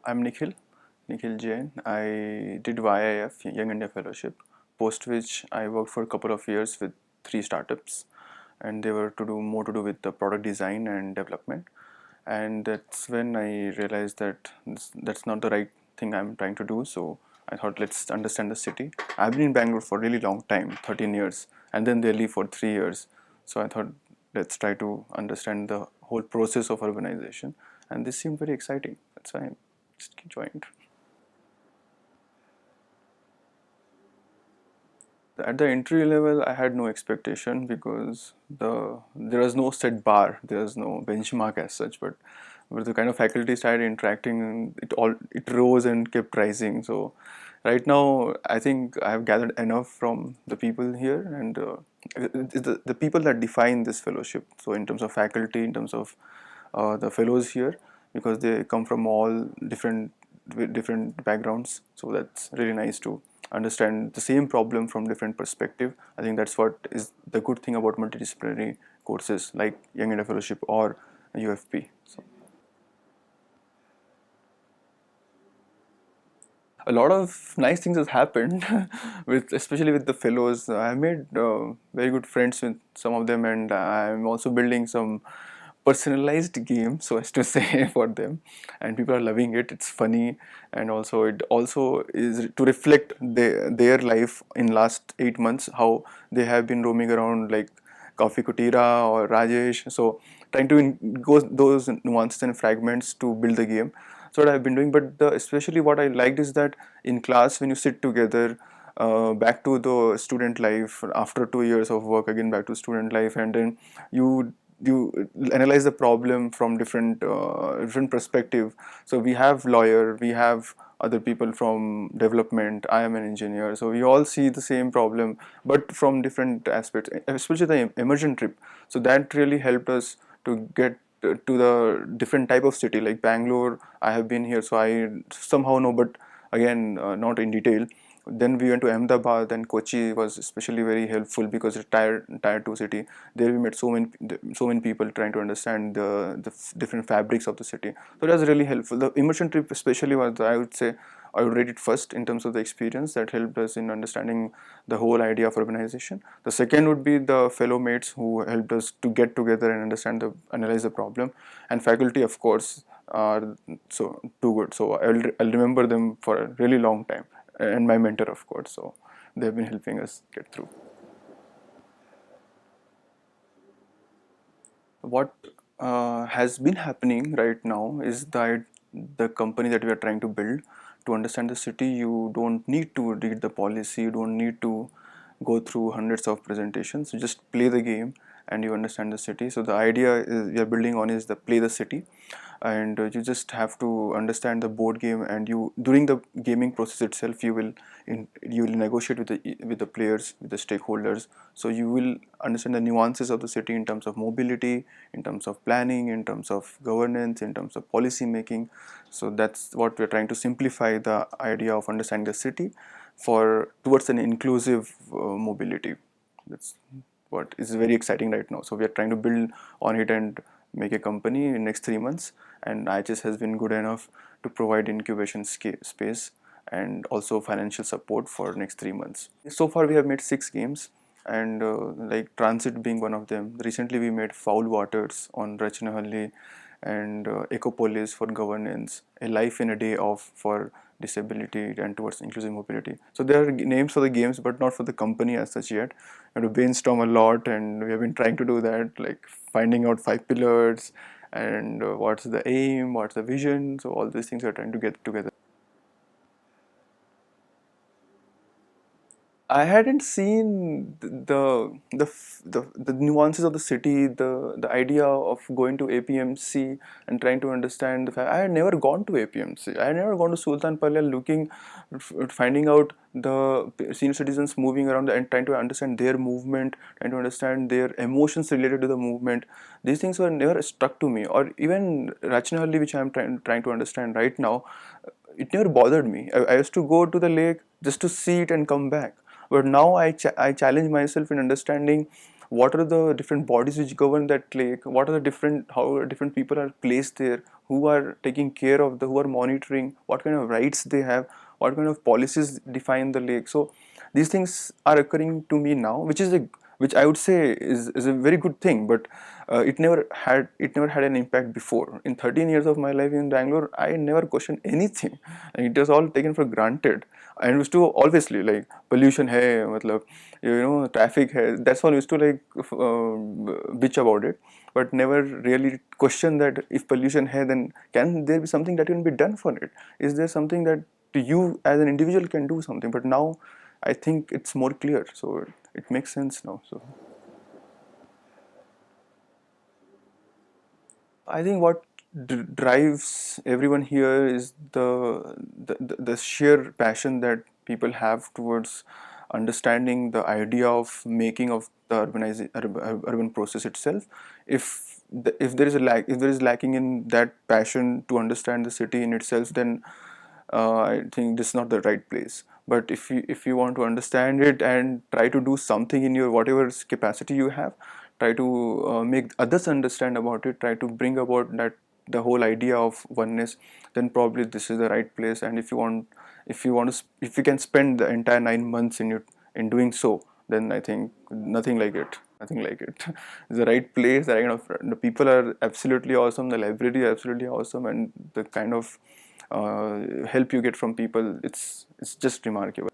I'm Nikhil Jain. I did YIF, Young India Fellowship, post which I worked for a couple of years with three startups, and they were to do more to do with the product design and development. And that's when I realized that that's not the right thing I'm trying to do. So I thought, let's understand the city. I've been in Bangalore for a really long time, 13 years, and then Delhi for 3 years. So I thought, let's try to understand the whole process of urbanization, and this seemed very exciting. That's why I just joined. At the entry level, I had no expectation because there was no set bar, there was no benchmark as such. But with the kind of faculty started interacting, it rose and kept rising. So right now, I think I have gathered enough from the people here, and it's the people that define this fellowship. So in terms of faculty, in terms of the fellows here, because they come from all different backgrounds. So that's really nice to understand the same problem from different perspective. I think that's what is the good thing about multidisciplinary courses like Young India Fellowship or UFP. So a lot of nice things has happened with especially with the fellows. I made very good friends with some of them, and I'm also building some personalized game, so as to say, for them, and people are loving it. It's funny, and also it also is to reflect their life in last 8 months, how they have been roaming around like Coffee Kutira or Rajesh. So trying to go those nuances and fragments to build the game. So what I've been doing. But especially what I liked is that in class when you sit together, back to the student life after 2 years of work, again back to student life, and then you analyze the problem from different perspective. So we have lawyer, we have other people from development, I am an engineer, so we all see the same problem but from different aspects, especially the immersion trip. So that really helped us to get to the different type of city like Bangalore. I have been here, so I somehow know, but again not in detail. Then we went to Ahmedabad, and Kochi was especially very helpful because it's tier 2 city. There we met so many people trying to understand the different fabrics of the city. So that was really helpful. The immersion trip especially was, I would say, I would rate it first in terms of the experience that helped us in understanding the whole idea of urbanization. The second would be the fellow mates who helped us to get together and analyze the problem, and faculty, of course, are so too good. So I'll remember them for a really long time, and my mentor, of course. So they've been helping us get through. What has been happening right now is that the company that we are trying to build, to understand the city, you don't need to read the policy, you don't need to go through hundreds of presentations. You just play the game and you understand the city. So the idea is we are building on is the play the city, and you just have to understand the board game, and you during the gaming process itself you will negotiate with the players, with the stakeholders. So you will understand the nuances of the city in terms of mobility, in terms of planning, in terms of governance, in terms of policy making. So that's what we're trying to simplify, the idea of understanding the city for towards an inclusive mobility. That's what is very exciting right now. So we are trying to build on it and make a company in next 3 months, and IHS has been good enough to provide incubation space and also financial support for next 3 months. So far we have made 6 games, and like Transit being one of them. Recently we made Foul Waters on Rachnahalli, and Ecopolis for governance, A Life in a Day Off for disability and towards inclusive mobility. So there are names for the games, but not for the company as such yet. We have to brainstorm a lot, and we have been trying to do that, like finding out 5 pillars and what's the aim, what's the vision. So all these things we are trying to get together. I hadn't seen the nuances of the city, the idea of going to APMC and trying to understand the fact. I had never gone to APMC. I had never gone to Sultan Palya looking, finding out the senior citizens moving around and trying to understand their movement, trying to understand their emotions related to the movement. These things were never struck to me. Or even Rachnahalli, which I'm trying to understand right now, it never bothered me. I used to go to the lake just to see it and come back. But now I challenge myself in understanding what are the different bodies which govern that lake, what are the different, how different people are placed there, who are taking care of the, who are monitoring, what kind of rights they have, what kind of policies define the lake. So these things are occurring to me now, which is a, which I would say is a very good thing, but it never had an impact before. In 13 years of my life in Bangalore, I never questioned anything, and it was all taken for granted. I used to obviously like pollution hai, matlab, traffic hai. That's all I used to like bitch about it, but never really question that if pollution hai, then can there be something that can be done for it? Is there something that you as an individual can do something? But now I think it's more clear, so it makes sense now. So I think what drives everyone here is the sheer passion that people have towards understanding the idea of making of the urban process itself. If there is a lack, if there is lacking in that passion to understand the city in itself, then I think this is not the right place. But if you want to understand it and try to do something in your whatever capacity you have, try to make others understand about it, try to bring about that the whole idea of oneness, then probably this is the right place. And if you can spend the entire 9 months in doing so, then I think nothing like it. It's the right place. The kind of the people are absolutely awesome. The library is absolutely awesome, and the kind of help you get from people, it's just remarkable.